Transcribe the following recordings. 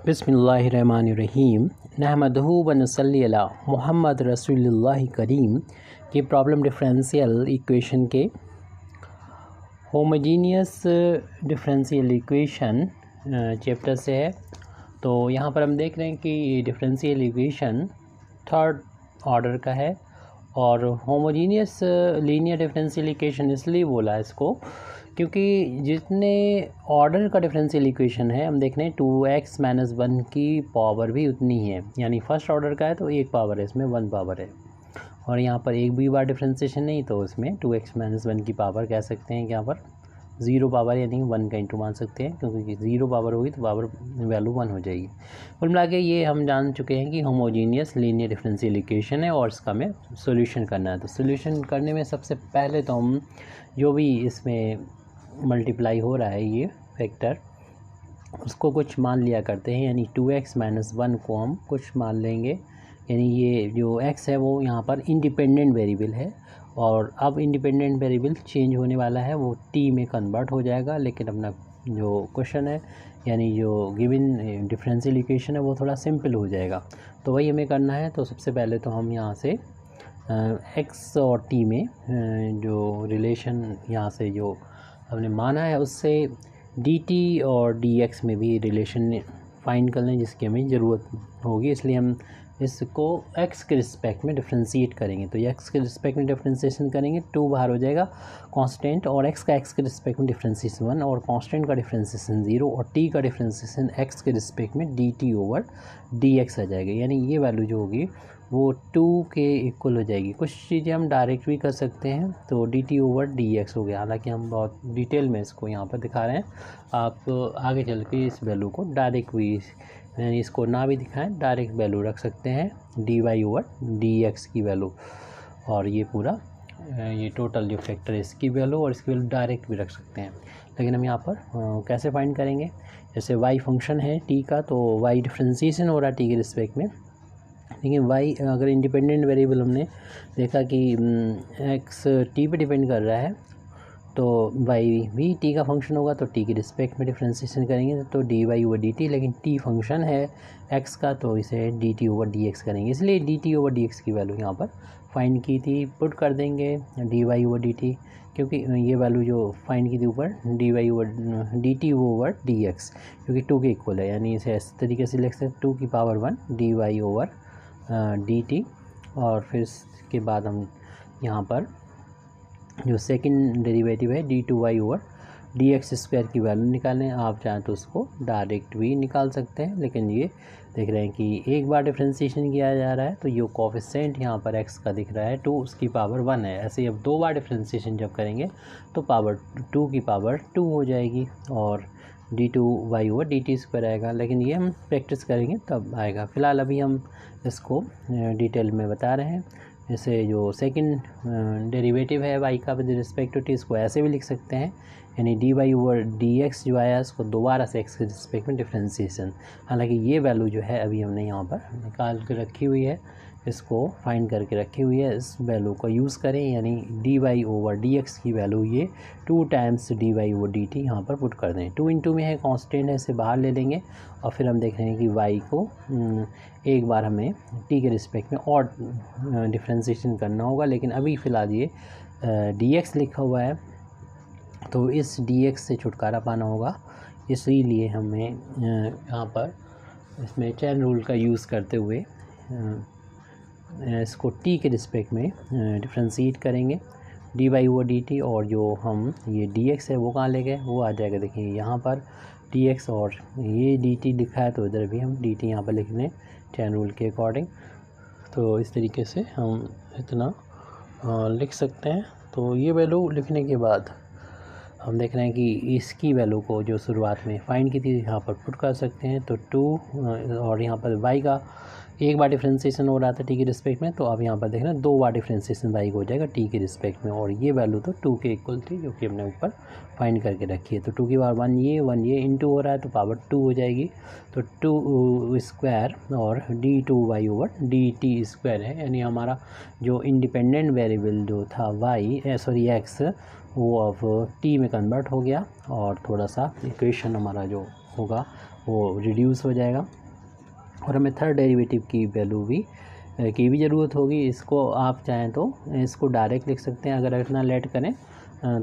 बिस्मिल्लाहिर्रहमानिर्रहीम नहमदहु व नसल्ली अला मुहम्मद रसूलुल्लाह करीम की प्रॉब्लम डिफरेंशियल इक्वेशन के होमोजीनियस डिफरेंशियल इक्वेशन चैप्टर से है। तो यहाँ पर हम देख रहे हैं कि डिफरेंशियल इक्वेशन थर्ड ऑर्डर का है और होमोजीनियस लीनियर डिफरेंशियल इक्वेशन इसलिए बोला है इसको क्योंकि जितने ऑर्डर का डिफरेंशियल इक्वेशन है हम देख रहे हैं 2x माइनस 1 की पावर भी उतनी ही है, यानी फर्स्ट ऑर्डर का है तो एक पावर है, इसमें 1 पावर है और यहाँ पर एक भी बार डिफरेंशिएशन नहीं तो उसमें 2x माइनस 1 की पावर कह सकते हैं। यहाँ पर 0 पावर यानी 1 का इंटू मान सकते हैं क्योंकि 0 पावर होगी तो पावर वैल्यू 1 हो जाएगी। कुल मिला के ये हम जान चुके हैं कि होमोजीनियस लीनियर डिफरेंशियल इक्वेशन है और इसका हमें सोल्यूशन करना है। तो सोल्यूशन करने में सबसे पहले तो हम जो भी इसमें मल्टीप्लाई हो रहा है ये फैक्टर उसको कुछ मान लिया करते हैं, यानी 2x माइनस 1 को हम कुछ मान लेंगे, यानी ये जो x है वो यहाँ पर इंडिपेंडेंट वेरिएबल है और अब इंडिपेंडेंट वेरिएबल चेंज होने वाला है, वो t में कन्वर्ट हो जाएगा। लेकिन अपना जो क्वेश्चन है यानी जो गिवन डिफरेंशियल इक्वेशन है वो थोड़ा सिंपल हो जाएगा, तो वही हमें करना है। तो सबसे पहले तो हम यहाँ से x और t में जो रिलेशन यहाँ से जो हमने माना है उससे dt और dx में भी रिलेशन फाइंड कर लें जिसकी हमें ज़रूरत होगी, इसलिए हम इसको x के रिस्पेक्ट में डिफ्रेंशिएट करेंगे। तो x के रिस्पेक्ट में डिफ्रेंशिएशन करेंगे 2 बाहर हो जाएगा कांस्टेंट और x का x के रिस्पेक्ट में डिफ्रेंशिएशन 1 और कांस्टेंट का डिफ्रेंशिएशन 0 और t का डिफ्रेंशिएशन x के रिस्पेक्ट में dt ओवर dx आ जाएगा, यानी ये वैल्यू जो होगी वो 2 के इक्वल हो जाएगी। कुछ चीज़ें हम डायरेक्ट भी कर सकते हैं, तो dt ओवर dx हो गया, हालांकि हम बहुत डिटेल में इसको यहाँ पर दिखा रहे हैं, आप आगे चल के इस वैल्यू को डायरेक्ट भी यानी इसको ना भी दिखाएं डायरेक्ट वैल्यू रख सकते हैं dy ओवर dx की वैल्यू, और ये पूरा ये टोटल जो फैक्टर है इसकी वैल्यू और इसकी वैल्यू डायरेक्ट भी रख सकते हैं। लेकिन हम यहाँ पर कैसे फाइंड करेंगे, जैसे y फंक्शन है t का, तो y डिफ्रेंशिएशन हो रहा है t के रिस्पेक्ट में, लेकिन y अगर इंडिपेंडेंट वेरिएबल हमने देखा कि x t पे डिपेंड कर रहा है तो y भी t का फंक्शन होगा, तो t के रिस्पेक्ट में डिफ्रेंशिएशन करेंगे तो dy ओवर dt, लेकिन t फंक्शन है x का तो इसे dt ओवर dx करेंगे, इसलिए dt ओवर dx की वैल्यू यहाँ पर फाइंड की थी पुट कर देंगे dy ओवर dt, क्योंकि ये वैल्यू जो फाइंड की थी ऊपर dy over dt over dx क्योंकि 2 के इक्वल है, यानी इसे इस तरीके से लिख सकते 2 की पावर 1 dy ओवर dt, और फिर इसके बाद हम यहाँ पर जो सेकंड डेरिवेटिव है d2y ओवर dx स्क्वायर की वैल्यू निकालें। आप चाहें तो उसको डायरेक्ट भी निकाल सकते हैं, लेकिन ये देख रहे हैं कि एक बार डिफ्रेंशिएशन किया जा रहा है तो ये कोफिशिएंट यहाँ पर x का दिख रहा है 2, उसकी पावर 1 है। ऐसे ही अब 2 बार डिफ्रेंशिएशन जब करेंगे तो पावर 2 की पावर 2 हो जाएगी और d2y ओवर dt स्क्वायर आएगा, लेकिन ये हम प्रैक्टिस करेंगे तब आएगा। फ़िलहाल अभी हम इसको डिटेल में बता रहे हैं। जैसे जो सेकंड डेरिवेटिव है y का विद रिस्पेक्ट टू t, इसको ऐसे भी लिख सकते हैं, यानी dy ओवर dx जो आया उसको दोबारा से x के रिस्पेक्ट में डिफ्रेंशिएशन, हालांकि ये वैल्यू जो है अभी हमने यहाँ पर निकाल के रखी हुई है, इसको फाइंड करके रखी हुई है, इस वैल्यू का यूज़ करें, यानी dy ओवर dx की वैल्यू ये 2 टाइम्स dy ओवर dt यहाँ पर पुट कर दें। 2 इंटू में है कांस्टेंट है, इसे बाहर ले लेंगे और फिर हम देख रहे हैं कि y को एक बार हमें t के रिस्पेक्ट में और डिफ्रेंशिएशन करना होगा, लेकिन अभी फ़िलहाल ये dx लिखा हुआ है तो इस dx से छुटकारा पाना होगा, इसीलिए हमें यहाँ पर इसमें चेन रूल का यूज़ करते हुए इसको t के रिस्पेक्ट में डिफ्रेंशिएट करेंगे dy ओवर dt, और जो हम ये dx है वो कहाँ ले गए, वो आ जाएगा देखिए यहाँ पर dx, और ये dt लिखा है तो इधर भी हम dt यहाँ पर लिख लें चेन रूल के अकॉर्डिंग। तो इस तरीके से हम इतना लिख सकते हैं। तो ये वैल्यू लिखने के बाद हम देख रहे हैं कि इसकी वैल्यू को जो शुरुआत में फाइंड की थी यहाँ पर पुट कर सकते हैं, तो 2 और यहाँ पर y का एक बार डिफ्रेंशिएशन हो रहा था t के रिस्पेक्ट में, तो अब यहाँ पर देख रहे हैं 2 बार डिफ्रेंशिएशन y को हो जाएगा t के रिस्पेक्ट में, और ये वैल्यू तो 2 के इक्वल थी जो कि हमने ऊपर फाइंड करके रखी है। तो 2 की पावर 1 ये इंटू हो रहा है तो पावर 2 हो जाएगी, तो 2 स्क्वायर और d2y ओवर dt स्क्वायर है, यानी हमारा जो इंडिपेंडेंट वेरिएबल जो था x वो अब t में कन्वर्ट हो गया और थोड़ा सा इक्वेशन हमारा जो होगा वो रिड्यूस हो जाएगा और हमें थर्ड डेरिवेटिव की वैल्यू की भी ज़रूरत होगी। इसको आप चाहें तो इसको डायरेक्ट लिख सकते हैं, अगर इतना लेट करें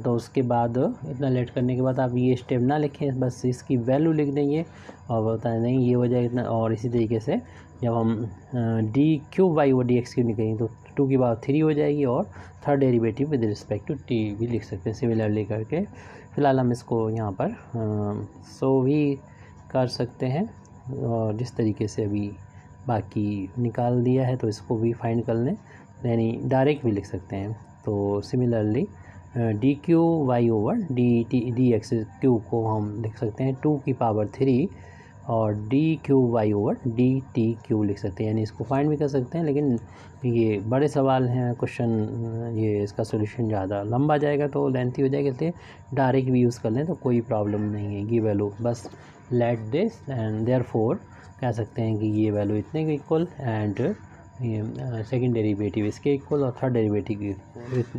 तो उसके बाद इतना लेट करने के बाद आप ये स्टेप ना लिखें, बस इसकी वैल्यू लिख देंगे और बता देंगे ये हो जाएगा इतना। और इसी तरीके से जब हम डी क्यूब वाई और डी एक्स क्यूब लिखेंगे तो 2 की पावर 3 हो जाएगी और third derivative with respect to T भी लिख सकते हैं सिमिलरली करके। फ़िलहाल हम इसको यहाँ पर सो भी कर सकते हैं और जिस तरीके से अभी बाकी निकाल दिया है तो इसको भी फाइंड कर लें, यानी डायरेक्ट भी लिख सकते हैं। तो similarly D cube Y over D X cube को हम लिख सकते हैं 2 की पावर 3 और D cube Y over D T cube लिख सकते हैं, यानी इसको फाइंड भी कर सकते हैं। लेकिन ये बड़े सवाल हैं क्वेश्चन, ये इसका सोल्यूशन ज़्यादा लंबा जाएगा तो लेंथी हो जाएगा, इसलिए डायरेक्ट भी यूज़ कर लें तो कोई प्रॉब्लम नहीं है। ये वैल्यू बस लेट दिस एंड देयरफॉर कह सकते हैं कि ये वैल्यू इतने के इक्वल एंड सेकेंड डेरिवेटिव इसके इक्वल और थर्ड डेरिवेटिव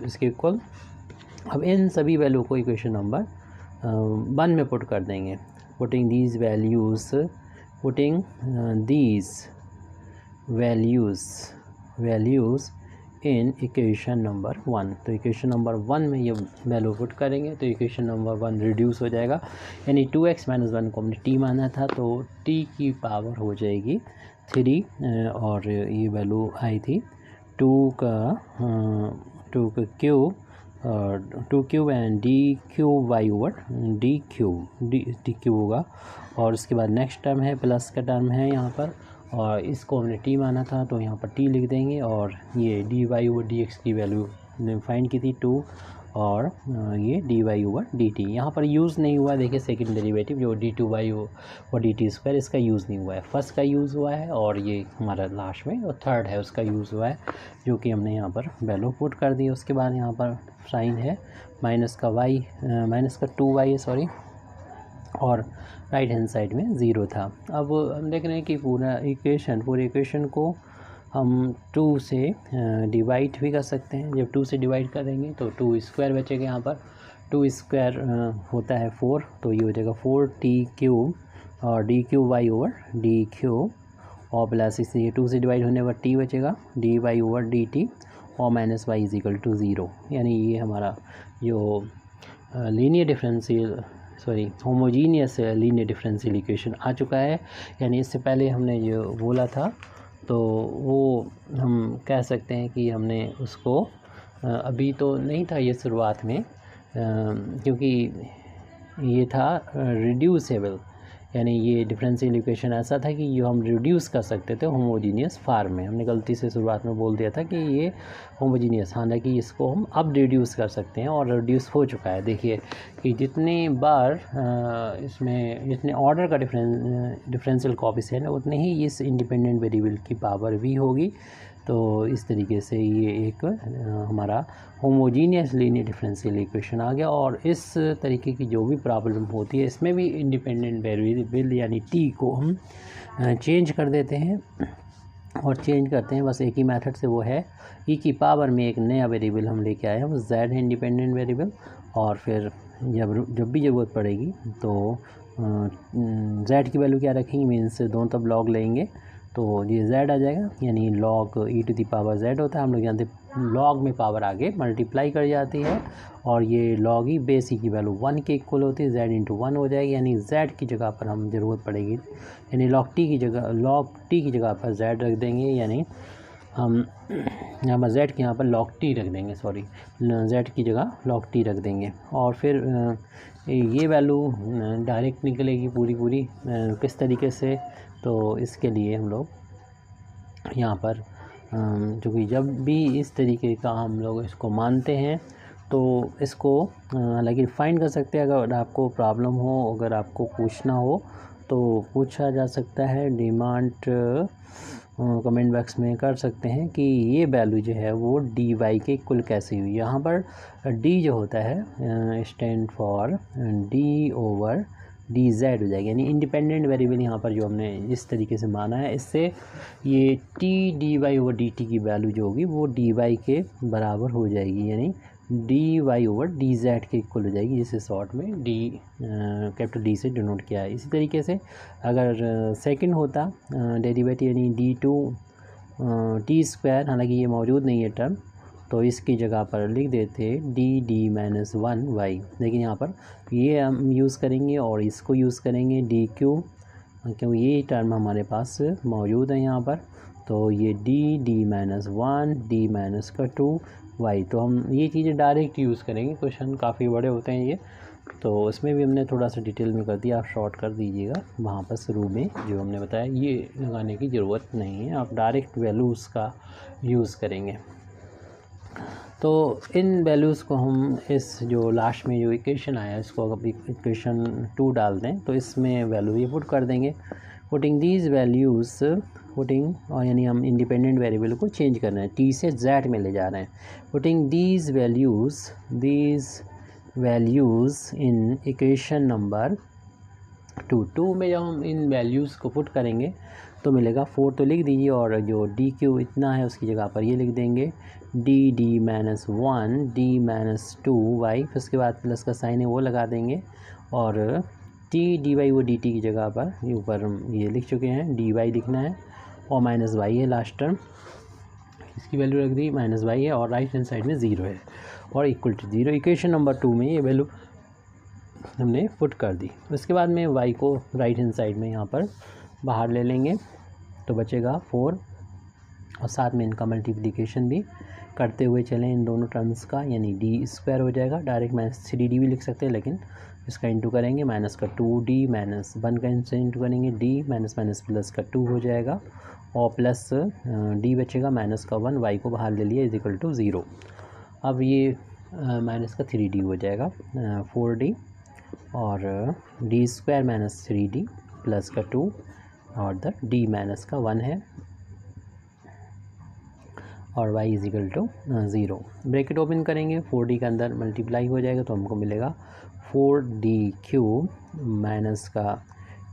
इसके इक्वल। अब इन सभी वैल्यू को इक्वेशन नंबर 1 में पुट कर देंगे। Putting these values in equation number 1। तो इक्वेशन नंबर 1 में ये वैल्यू पुट करेंगे तो इक्वेशन नंबर 1 रिड्यूस हो जाएगा, यानी 2x - 1 को हमने t माना था तो t की पावर हो जाएगी 3 और ये वैल्यू आई थी 2 का क्यूब और 2 cube and D cube Y over D cube होगा। और उसके बाद नेक्स्ट टर्म है प्लस का टर्म है यहाँ पर और इसको हमने t माना था तो यहाँ पर t लिख देंगे और ये D Y over D X की वैल्यू फाइंड की थी 2 और ये D Y over D T यहाँ पर यूज़ नहीं हुआ। देखिए सेकंड डेरिवेटिव जो डी टू वाई और डी टी स्क्वायर इसका यूज़ नहीं हुआ है, फर्स्ट का यूज़ हुआ है और ये हमारा लास्ट में और थर्ड है उसका यूज़ हुआ है जो कि हमने यहाँ पर वैल्यू पुट कर दी। उसके बाद यहाँ पर साइन है माइनस का 2y सॉरी और राइट हैंड साइड में 0 था। अब हम देख रहे हैं कि पूरे इक्वेशन को हम 2 से डिवाइड भी कर सकते हैं। जब 2 से डिवाइड करेंगे तो 2 स्क्वायर बचेगा, यहाँ पर 2 स्क्वायर होता है 4 तो ये हो जाएगा 4t क्यूब और D cube Y over D cube और प्लस इससे 2 से डिवाइड होने पर t बचेगा D Y over D T और minus Y is equal to 0। यानी ये हमारा जो होमोजीनियस लीनियर डिफरेंशियल इक्वेशन आ चुका है। यानी इससे पहले हमने जो बोला था तो वो हम कह सकते हैं कि हमने उसको अभी तो नहीं था ये शुरुआत में क्योंकि ये था रिड्यूसेबल, यानी ये डिफरेंशियल इक्वेशन ऐसा था कि ये हम रिड्यूस कर सकते थे होमोजीनियस फार्म में। हमने गलती से शुरुआत में बोल दिया था कि ये होमोजीनियस, हालांकि इसको हम अब रिड्यूस कर सकते हैं और रिड्यूस हो चुका है। देखिए कि जितने बार इसमें जितने ऑर्डर का डिफरेंशियल कोएफिशिएंट है उतने ही इस इंडिपेंडेंट वेरिएबल की पावर भी होगी। तो इस तरीके से ये एक हमारा होमोजीनियस लीनियर डिफरेंशियल इक्वेशन आ गया। और इस तरीके की जो भी प्रॉब्लम होती है इसमें भी इंडिपेंडेंट वेरिएबल यानी t को हम चेंज कर देते हैं और चेंज करते हैं बस एक ही मेथड से, वो है e की पावर में एक नया वेरिएबल हम लेके आए हैं, वो z है इंडिपेंडेंट वेरिएबल। और फिर जब भी ज़रूरत पड़ेगी तो z की वैल्यू क्या रखेंगे, मीन्स दोनों तरफ लॉग लेंगे तो ये z आ जाएगा, यानी log e to the power z होता है। हम लोग जानते हैं log में पावर आगे मल्टीप्लाई कर जाती है और ये log e बेस e की वैल्यू 1 के इक्वल होती है, z इंटू 1 हो जाएगी। यानी z की जगह पर हम ज़रूरत पड़ेगी, यानी log t की जगह पर z रख देंगे, यानी हम यहाँ पर z के यहाँ पर log t रख देंगे, z की जगह log t रख देंगे। और फिर ये वैल्यू डायरेक्ट निकलेगी पूरी किस तरीके से, तो इसके लिए हम लोग यहाँ पर क्योंकि जब भी इस तरीके का हम लोग इसको मानते हैं तो इसको हालांकि फाइंड कर सकते हैं। अगर आपको प्रॉब्लम हो, अगर आपको पूछना हो तो पूछा जा सकता है, डिमांड कमेंट बॉक्स में कर सकते हैं कि ये वैल्यू जो है वो डी वाई के इक्वल कैसे हुई। यहाँ पर डी जो होता है stand for D over D Z हो जाएगी, यानी इंडिपेंडेंट वेरिएबल यहाँ पर जो हमने इस तरीके से माना है, इससे ये T D Y over D T की वैल्यू जो होगी वो डी वाई के बराबर हो जाएगी, यानी D Y over D Z के इक्वल हो जाएगी, जिसे शॉर्ट में डी कैपिटल डी से डिनोट किया है। इसी तरीके से अगर सेकंड होता डेरिवेटिव यानी डी टू टी स्क्वायर, हालांकि ये मौजूद नहीं है टर्म, तो इसकी जगह पर लिख देते डी माइनस वन वाई। लेकिन यहाँ पर ये हम यूज़ करेंगे और इसको यूज़ करेंगे डी क्यू, क्योंकि ये टर्म हमारे पास मौजूद है यहाँ पर। तो ये D minus one D minus का टू वाई, तो हम ये चीज़ें डायरेक्ट यूज़ करेंगे। क्वेश्चन काफ़ी बड़े होते हैं ये, तो इसमें भी हमने थोड़ा सा डिटेल में कर दिया, आप शॉर्ट कर दीजिएगा। वहाँ पर शुरू में जो हमने बताया ये लगाने की ज़रूरत नहीं है, आप डायरेक्ट वैल्यूज़ का यूज़ करेंगे। तो इन वैल्यूज़ को हम इस जो लास्ट में जो इक्वेशन आया इसको अगर इक्वेशन 2 डाल दें तो इसमें वैल्यू ये पुट कर देंगे। पुटिंग दीज वैल्यूज़ और यानी हम इंडिपेंडेंट वेरिएबल को चेंज कर रहे हैं, टी से जेड में ले जा रहे हैं। Putting these values in equation number 2 में जब हम इन वैल्यूज़ को पुट करेंगे तो मिलेगा 4, तो लिख दीजिए, और जो डी क्यू इतना है उसकी जगह पर ये लिख देंगे D minus one D minus two Y, फिर उसके बाद प्लस का साइन है वो लगा देंगे, और डी वाई वो डी टी की जगह पर ये ऊपर हम ये लिख चुके हैं, डी वाई लिखना है और माइनस वाई है लास्ट टर्म, इसकी वैल्यू रख दी माइनस वाई है, और राइट हैंड साइड में 0 है और इक्वल टू 0। इक्वेशन नंबर 2 में ये वैल्यू हमने पुट कर दी। उसके बाद में y को राइट हैंड साइड में यहाँ पर बाहर ले लेंगे तो बचेगा 4, और साथ में इनका मल्टीप्लिकेशन भी करते हुए चलें इन दोनों टर्म्स का, यानी डी स्क्वायर हो जाएगा, डायरेक्ट माइनस 3d भी लिख सकते हैं, लेकिन इसका इंटू करेंगे माइनस का 2d माइनस 1 का इंटू करेंगे d माइनस माइनस प्लस का 2 हो जाएगा, और प्लस d बचेगा माइनस का 1, y को बाहर ले लिया इज इक्वल टू 0। अब ये माइनस का 3d हो जाएगा 4d, और D square minus 3d plus का 2, और द d माइनस का 1 है, और y is equal to 0। Bracket open करेंगे, 4d के अंदर मल्टीप्लाई हो जाएगा तो हमको मिलेगा 4d क्यूब माइनस का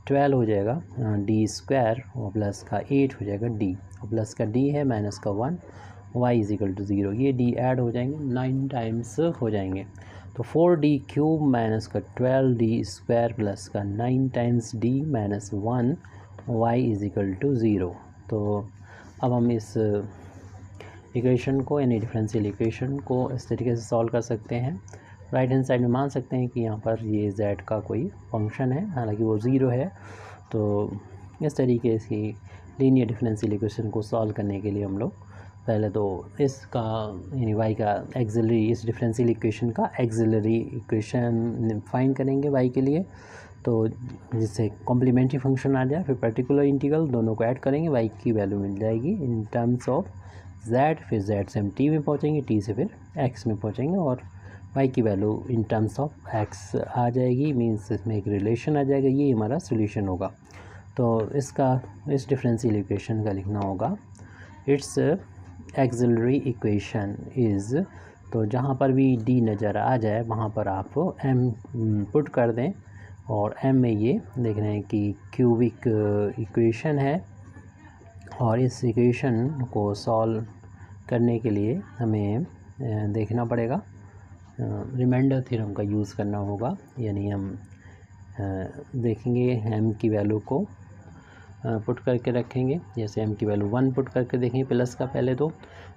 12 हो जाएगा डी स्क्वायर, और प्लस का 8 हो जाएगा d, और प्लस का d है माइनस का 1, y इज इक्वल टू 0। ये d ऐड हो जाएंगे 9 टाइम्स हो जाएंगे, तो 4d क्यूब माइनस का 12d स्क्वायर प्लस का 9 times d minus 1, y is equal to 0। तो अब हम इस इक्वेशन को यानी डिफरेंशियल इक्वेशन को इस तरीके से सॉल्व कर सकते हैं। राइट हैंड साइड में मान सकते हैं कि यहाँ पर ये z का कोई फंक्शन है, हालांकि वो 0 है। तो इस तरीके से लीनियर डिफरेंशियल इक्वेशन को सॉल्व करने के लिए हम लोग पहले तो इसका यानी y का एक्सिलरी, इस डिफरेंशियल इक्वेशन का एक्सिलरी इक्वेशन फाइंड करेंगे y के लिए, तो जिससे कॉम्प्लीमेंट्री फंक्शन आ जाए, फिर पर्टिकुलर इंटीग्रल दोनों को ऐड करेंगे, y की वैल्यू मिल जाएगी इन टर्म्स ऑफ z, फिर z से हम t में पहुँचेंगे, t से फिर x में पहुँचेंगे, और y की value in terms of x आ जाएगी, मीन्स इसमें एक रिलेशन आ जाएगा, ये हमारा सोल्यूशन होगा। तो इसका इस डिफरेंशियल इक्वेशन का लिखना होगा इट्स एक्सिलरी इक्वेशन इज़, तो जहाँ पर भी d नज़र आ जाए वहाँ पर आप m पुट कर दें, और m में ये देख रहे हैं कि क्यूबिक इक्वेशन है, और इस इक्वेशन को सॉल्व करने के लिए हमें देखना पड़ेगा, रिमाइंडर थ्योरम का यूज़ करना होगा, यानी हम देखेंगे m की वैल्यू को पुट करके रखेंगे। जैसे m की वैल्यू 1 पुट करके देखेंगे प्लस का, पहले तो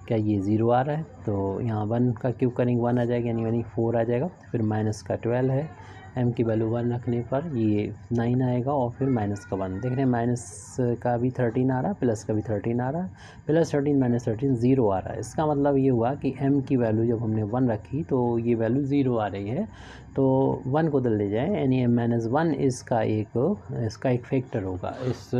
क्या ये 0 आ रहा है, तो यहाँ 1 का क्यूब करेंगे 1 आ जाएगा, यानी 4 आ जाएगा, फिर माइनस का 12 है, m की वैल्यू 1 रखने पर ये 9 आएगा, और फिर माइनस का 1, देख रहे हैं माइनस का भी 13 आ रहा है, प्लस का भी 13 आ रहा है, प्लस 13 माइनस 13 0 आ रहा है। इसका मतलब ये हुआ कि m की वैल्यू जब हमने 1 रखी तो ये वैल्यू 0 आ रही है, तो 1 को दल ले जाए, यानी m-1 इसका एक फैक्टर होगा, इस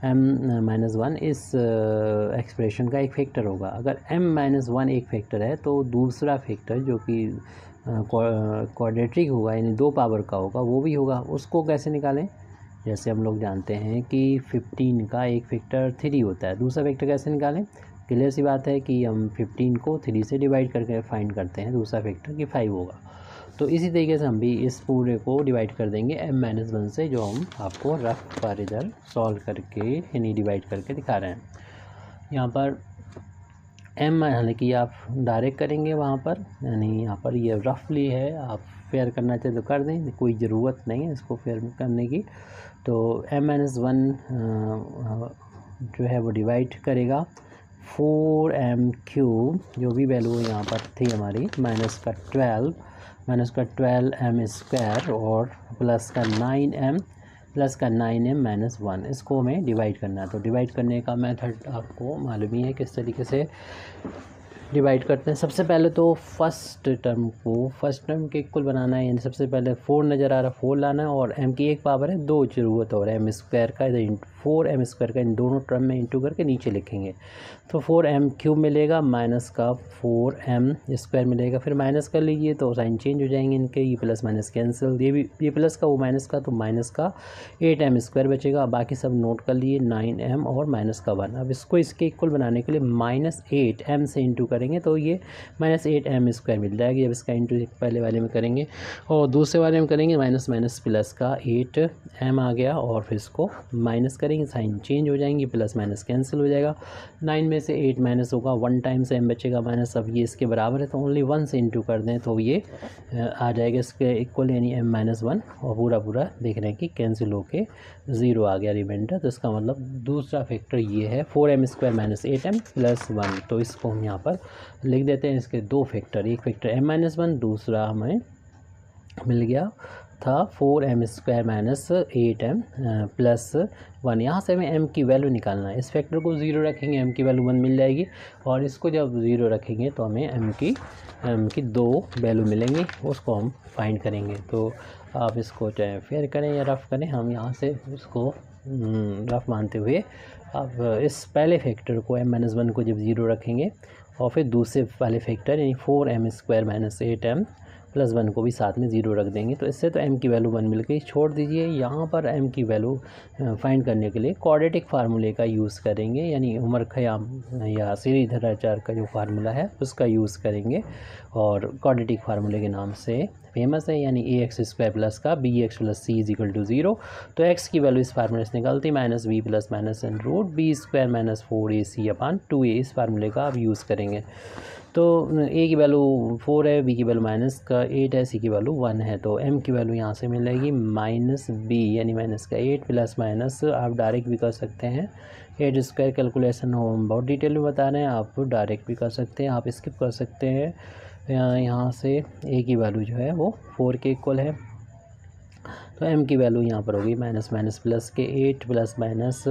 m-1 इस एक्सप्रेशन का एक फैक्टर होगा। अगर m-1 एक फैक्टर है तो दूसरा फैक्टर जो कि क्वाड्रेटिक होगा, यानी 2 पावर का होगा, वो भी होगा। उसको कैसे निकालें? जैसे हम लोग जानते हैं कि 15 का एक फैक्टर 3 होता है, दूसरा फैक्टर कैसे निकालें? क्लियर सी बात है कि हम 15 को 3 से डिवाइड करके फाइंड करते हैं, दूसरा फैक्टर कि 5 होगा। तो इसी तरीके से हम भी इस पूरे को डिवाइड कर देंगे m-1 से, जो हम आपको रफ पर इधर सॉल्व करके यानी डिवाइड करके दिखा रहे हैं। यहाँ पर m हालांकि आप डायरेक्ट करेंगे वहाँ पर, यानी यहाँ पर ये रफली है, आप फेयर करना चाहें तो कर दें, कोई ज़रूरत नहीं है इसको फेयर करने की। तो m-1 जो है वो डिवाइड करेगा 4m³ जो भी वैल्यू यहाँ पर थी हमारी, माइनस का 12m² और प्लस का 9m इसको हमें डिवाइड करना है। तो डिवाइड करने का मेथड आपको मालूम ही है किस तरीके से डिवाइड करते हैं। सबसे पहले तो फर्स्ट टर्म के इक्वल बनाना है, यानी सबसे पहले 4 नज़र आ रहा है, 4 लाना है और m की एक पावर है 2 ज़रूरत और m² का, इधर 4m² का इन दोनों टर्म में इंटू करके नीचे लिखेंगे। तो 4m³ मिलेगा, माइनस का 4m² मिलेगा, फिर माइनस कर लीजिए तो साइन चेंज हो जाएंगे इनके, ये प्लस माइनस कैंसिल, ये प्लस का वो माइनस का, तो माइनस का 8m² बचेगा। बाकी सब नोट कर लिए 9m और माइनस का 1। अब इसको इसके इक्वल बनाने के लिए -8m से इंटू करेंगे तो ये -8m² मिल जाएगी। जब इसका इंटू पहले वाले में करेंगे और दूसरे वाले में करेंगे माइनस प्लस का 8m आ गया और फिर इसको माइनस करेंगे, साइन चेंज हो जाएंगे, प्लस माइनस कैंसिल हो जाएगा। 9 में से 8 माइनस होगा, 1 टाइम से m बचेगा माइनस। अब ये इसके बराबर है तो ओनली 1 से इंटू कर दें तो ये आ जाएगा इसके इक्वल, यानी m-1 और पूरा देख रहे हैं कि कैंसिल होके 0 आ गया रिमाइंडर। तो इसका मतलब दूसरा फैक्टर ये है 4m² - 8m + 1। तो इसको हम यहाँ पर लिख देते हैं, इसके दो फैक्टर, एक फैक्टर m-1, दूसरा हमें मिल गया था 4m² - 8m + 1। यहाँ से हमें m की वैल्यू निकालना है। इस फैक्टर को 0 रखेंगे, m की वैल्यू 1 मिल जाएगी और इसको जब 0 रखेंगे तो हमें m की 2 वैल्यू मिलेंगी, उसको हम फाइंड करेंगे। तो आप इसको चाहे फेयर करें या रफ़ करें, हम यहाँ से इसको रफ़ मानते हुए अब इस पहले फैक्टर को m-1 को जब 0 रखेंगे और फिर दूसरे वाले फैक्टर यानी 4m² - 8m + 1 को भी साथ में 0 रख देंगे। तो इससे तो m की वैल्यू 1 मिल गई। छोड़ दीजिए, यहाँ पर m की वैल्यू फाइंड करने के लिए क्वाड्रेटिक फार्मूले का यूज़ करेंगे, यानी उमर खयाम या श्रीधराचार्य का जो फार्मूला है उसका यूज़ करेंगे और क्वाड्रेटिक फार्मूले के नाम से फेमस है, यानी ax² प्लस का bx + c = 0। तो x की वैल्यू इस फार्मूले से निकलती -b + -√b² - 4ac/2a। इस फार्मूले का आप यूज़ करेंगे। तो a की वैल्यू 4 है, b की वैल्यू -8 है, c की वैल्यू 1 है। तो m की वैल्यू यहाँ से मिलेगी -b यानी -8 प्लस माइनस आप डायरेक्ट भी कर सकते हैं। 8² कैलकुलेशन हम बहुत डिटेल में बता रहे हैं, आप डायरेक्ट भी कर सकते हैं, आप स्किप कर सकते हैं। यहाँ से a की वैल्यू जो है वो 4 के इक्वल है। तो m की वैल्यू यहाँ पर होगी माइनस प्लस के 8 प्लस माइनस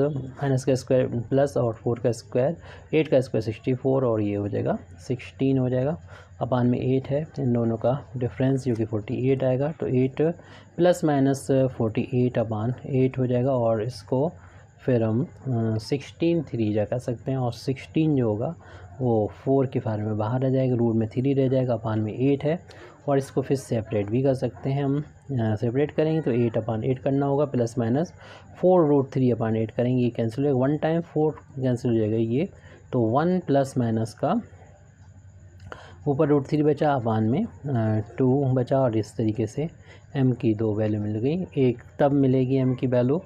का स्क्वायर प्लस और 4 का स्क्वायर, 8 का स्क्वायर 64 और ये हो जाएगा 16 हो जाएगा। अपान में 8 है, इन दोनों का डिफरेंस जो कि 48 आएगा। तो 8 + -48/8 हो जाएगा और इसको फिर हम 16 3 जा कर सकते हैं और 16 जो होगा वो 4 के फार्म में बाहर आ जाएगा, रूट में 3 रह जाएगा, अपान में 8 है। और इसको फिर सेपरेट भी कर सकते हैं हम, सेपरेट करेंगे तो 8/8 करना होगा, प्लस माइनस 4√3/8 करेंगे, ये कैंसिल हो जाएगा, 1 टाइम 4 कैंसिल हो जाएगा ये। तो 1 प्लस माइनस का ऊपर √3 बचा, अपान में 2 बचा और इस तरीके से m की 2 वैल्यू मिल गई। एक तब मिलेगी m की वैल्यू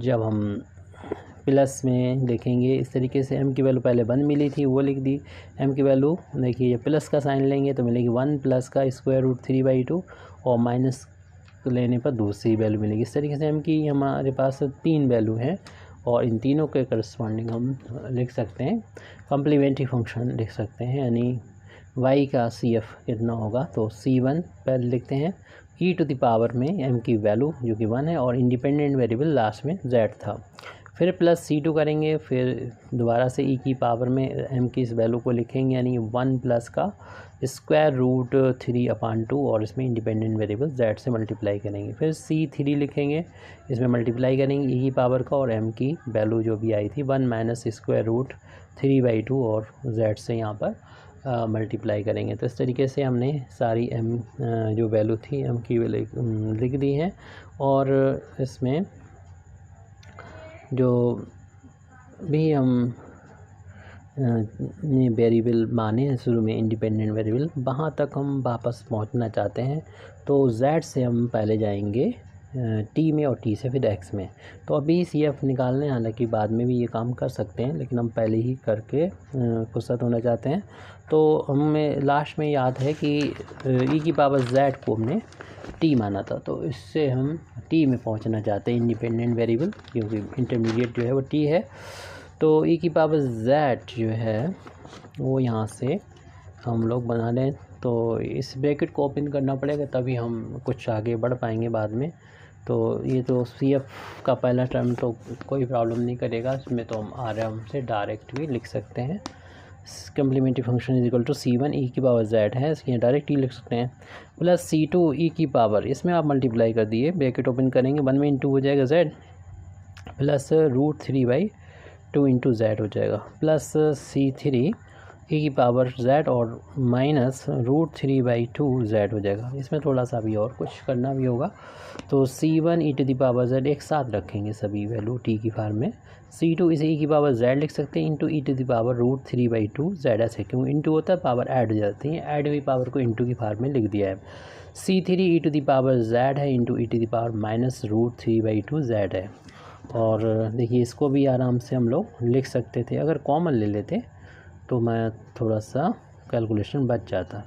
जब हम प्लस में देखेंगे, इस तरीके से m की वैल्यू पहले 1 मिली थी वो लिख दी। m की वैल्यू देखिए ये प्लस का साइन लेंगे तो मिलेगी 1 प्लस का √3/2 और माइनस लेने पर दूसरी वैल्यू मिलेगी। इस तरीके से m की हमारे पास 3 वैल्यू हैं और इन तीनों के करस्पॉन्डिंग हम लिख सकते हैं, कम्प्लीमेंट्री फंक्शन लिख सकते हैं, यानी y का CF कितना होगा तो C1 पहले लिखते हैं, e⁻ में m की वैल्यू जो कि 1 है और इंडिपेंडेंट वेरिएबल लास्ट में z था। फिर प्लस C2 करेंगे, फिर दोबारा से e⁻ में m की इस वैल्यू को लिखेंगे, यानी 1 प्लस का √3/2 और इसमें इंडिपेंडेंट वेरिएबल z से मल्टीप्लाई करेंगे। फिर C3 लिखेंगे, इसमें मल्टीप्लाई करेंगे e⁻ का और m की वैल्यू जो भी आई थी 1 माइनस √3/2 और z से यहाँ पर मल्टीप्लाई करेंगे। तो इस तरीके से हमने सारी m जो वैल्यू थी m की वैल्यू लिख दी है और इसमें जो भी हम वेरिएबल माने हैं शुरू में इंडिपेंडेंट वेरिएबल, वहाँ तक हम वापस पहुँचना चाहते हैं। तो z से हम पहले जाएंगे टी में और टी से फिर एक्स में। तो अभी सी एफ निकालने, हालांकि बाद में भी ये काम कर सकते हैं, लेकिन हम पहले ही करके फुर्सत होना चाहते हैं। तो हमें लास्ट में याद है कि ई की पावर जेड को हमने टी माना था, तो इससे हम टी में पहुंचना चाहते हैं, इंडिपेंडेंट वेरिएबल, क्योंकि इंटरमीडिएट जो है वो टी है। तो ई की पावर जेड जो है वो यहाँ से हम लोग बना लें, तो इस ब्रैकेट को ओपन करना पड़ेगा, तभी हम कुछ आगे बढ़ पाएंगे बाद में। तो ये तो सी एफ का पहला टर्म तो कोई प्रॉब्लम नहीं करेगा, इसमें तो हम आराम से डायरेक्ट भी लिख सकते हैं। Complementary function is equal to C1 E की पावर जेड है, इसके डायरेक्ट ही लिख सकते हैं, प्लस C2 ई की पावर, इसमें आप मल्टीप्लाई कर दिए, ब्रैकेट ओपन करेंगे, 1 में इंटू हो जाएगा जेड, प्लस √3/2 इंटू जेड हो जाएगा, प्लस C3 ई की पावर जेड और माइनस √3/2 जेड हो जाएगा। इसमें थोड़ा सा भी और कुछ करना भी होगा, तो C1 E to the power Z एक साथ रखेंगे सभी वैल्यू टी की फॉर्म में, C2 इसे ई की पावर जेड लिख सकते हैं into E to the power √3/2 Z, ऐसे क्यों इंटू होता है, पावर ऐड हो जाती है, ऐड हुई पावर को इंटू की फॉर्म में लिख दिया है। C3 e to the power Z है into E to the power minus √3/2 Z है। और देखिए इसको भी आराम से हम लोग लिख सकते थे, अगर कॉमन ले लेते तो मैं थोड़ा सा कैलकुलेशन बच जाता।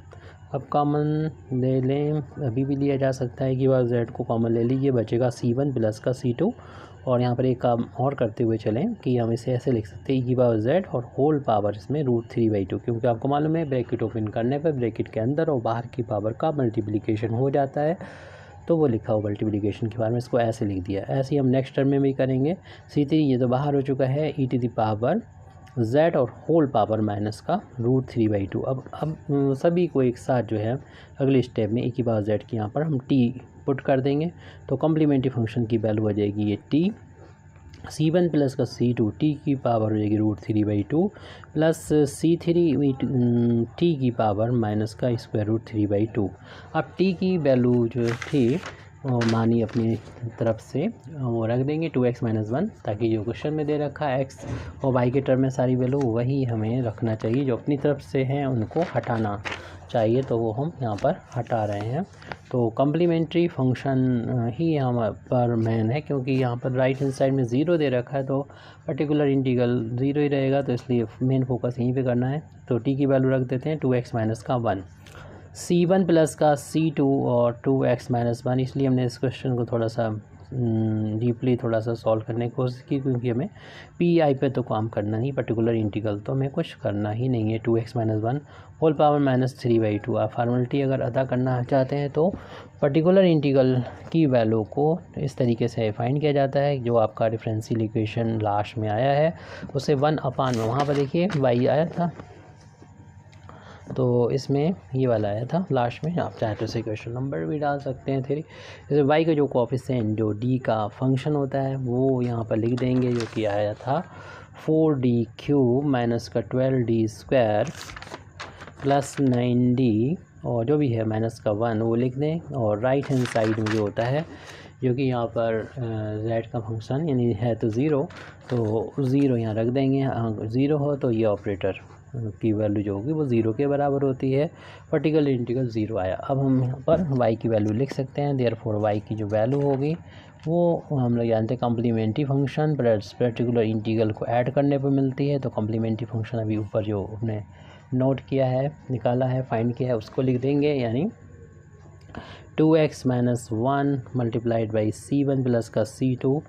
अब कॉमन ले लें, अभी भी लिया जा सकता है कि बार जेड को कॉमन ले लीजिए, बचेगा C1 प्लस का C2, और यहाँ पर एक काम और करते हुए चलें कि हम इसे ऐसे लिख सकते हैं ई की पावर जेड और होल पावर इसमें √3/2, क्योंकि आपको मालूम है ब्रैकेट ओपन करने पर ब्रैकेट के अंदर और बाहर की पावर का मल्टीप्लिकेशन हो जाता है, तो वो लिखा हो मल्टीप्लिकेशन के बारे में, इसको ऐसे लिख दिया। ऐसे ही हम नेक्स्ट टर्म में भी करेंगे। C3 ये तो बाहर हो चुका है, ई टू द पावर जेड और होल पावर माइनस का √3/2। अब सभी को एक साथ जो है अगले स्टेप में ई की पावर जेड की यहाँ पर हम टी पुट कर देंगे, तो कम्प्लीमेंट्री फंक्शन की वैल्यू हो जाएगी ये टी, C1 प्लस का C2 टी की पावर हो जाएगी √3/2 प्लस C3 टी की पावर माइनस का स्क्वायर √3/2। अब टी की वैल्यू जो थी मानी अपनी तरफ से वो रख देंगे 2x - 1, ताकि जो क्वेश्चन में दे रखा है x और y के टर्म में सारी वैल्यू वही हमें रखना चाहिए, जो अपनी तरफ से हैं उनको हटाना चाहिए, तो वो हम यहाँ पर हटा रहे हैं। तो कम्प्लीमेंट्री फंक्शन ही यहाँ पर मेन है, क्योंकि यहाँ पर राइट हैंड साइड में 0 दे रखा है, तो पर्टिकुलर इंटीग्रल 0 ही रहेगा, तो इसलिए मेन फोकस यहीं पे करना है। तो t की वैल्यू रख देते हैं 2x - 1, C1 प्लस का C2 और 2x - 1, इसलिए हमने इस क्वेश्चन को थोड़ा सा डीपली थोड़ा सा सॉल्व करने की कोशिश की, क्योंकि हमें पी आई पे तो काम करना नहीं, पर्टिकुलर इंटीग्रल तो हमें कुछ करना ही नहीं है। 2x - 1 whole power -3/2। आप फार्मलिटी अगर अदा करना चाहते हैं तो पर्टिकुलर इंटीग्रल की वैल्यू को इस तरीके से फाइंड किया जाता है, जो आपका डिफरेंशियल इक्वेशन लास्ट में आया है उसे 1/, वहाँ पर देखिए y आया था, तो इसमें ये वाला आया था लास्ट में, आप चाहे तो इसे क्वेश्चन नंबर भी डाल सकते हैं थ्री। जैसे y का जो कोएफिशिएंट जो d का फंक्शन होता है वो यहाँ पर लिख देंगे, जो कि आया था 4d³ माइनस का 12d² प्लस 9d, और जो भी है माइनस का 1 वो लिख दें, और राइट हैंड साइड में जो होता है जो कि यहाँ पर z का फंक्शन यानी है तो 0, तो 0 यहाँ रख देंगे। 0 हो तो ये ऑपरेटर की वैल्यू जो होगी वो 0 के बराबर होती है, पर्टिकुलर इंटीग्रल 0 आया। अब हम यहाँ पर y की वैल्यू लिख सकते हैं, देयरफॉर y की जो वैल्यू होगी वो हम लोग जानते हैं complementary function plus particular integral को ऐड करने पर मिलती है। तो कम्प्लीमेंट्री फंक्शन अभी ऊपर जो हमने नोट किया है, निकाला है, फाइंड किया है, उसको लिख देंगे, यानी 2x - 1 multiplied by C1 plus का C2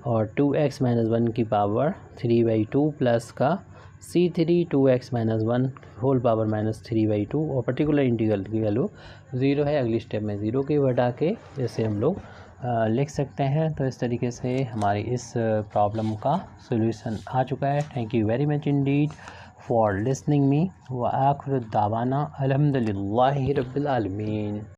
और 2x - 1 की पावर 3/2 प्लस का C3 2x - 1 होल पावर -3/2, और पर्टिकुलर इंटीग्रल की वैल्यू 0 है, अगली स्टेप में 0 के हटा के जैसे हम लोग लिख सकते हैं। तो इस तरीके से हमारी इस प्रॉब्लम का सॉल्यूशन आ चुका है। Thank you very much Indeed for listening me व आखिर दावाना अल्हम्दुलिल्लाहि रब्बिल आलमीन।